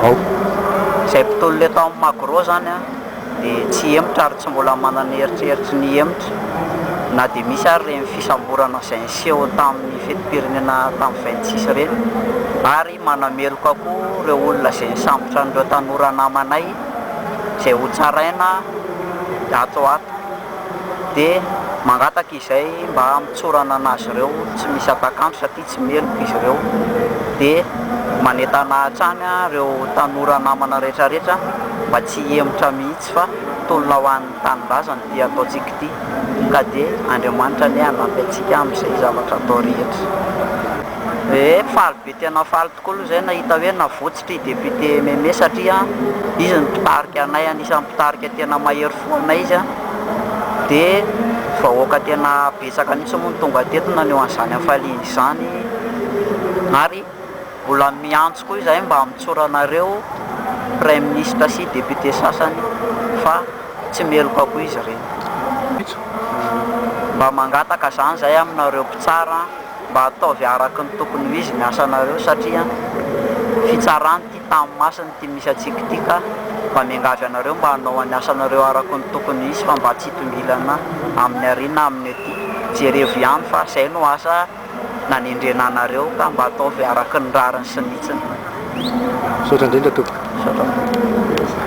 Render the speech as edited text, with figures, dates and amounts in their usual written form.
ao izay mpitolo le tao amin'ny magro zany a dia tsy emotra ary tsy mbola manana eritreritry ny emotra na dia misy ary reny fisamborana izay niseho tamin'ny fetim-pirenena tamin'ny 26 reny, ary manameloka koa ireo olona izay nisambotra an'ireo tanora namanay izay ho tsaraina ato ato, dia mangataka izay mba mitsorana anazy ireo tsy misy atakandro satria tsy meloka izy ireo, dia manentana hatrany ireo tanora namana rehetrarehetra mba tsy emotra mihitsy fa tolona ho an'ny tanindrazana ty ataontsika ity, ka dia Andriamanitra ny hanampy antsika amin'izay zavatra atao rehetra. Faly be, tena faly tokoa aloha izay nahita hoe navotsitra i député Meme satria izy ny mpitarika anay, anisan'ny mpitarika tena mahery fo anay izy a, dia vahoaka tena betsaka mihitsy moa ny tonga teto naneo an'izany hafaliana izany, ary mbola miantso koa izahay mba mitsoranareo prime ministre sy député sasany fa tsy meloka koa izy ireny. Mba mangataka zany izay aminareo mpitsara mba ataovy araky ny tokony ho izy ny asanareo satria fitsarany ty tamin'ny masiny ty misy atsika ty, ka mba miangavy anareo mba hanao any asanareo araky ny tokony izy fa mba tsy hitongilana amin'ny arina amin'ny aty jerevo ihany fa izay no asa nanendrena anareo, ka mba ataovy araky ny rariny sy nitsiny. Misaotra indrindra tompoko.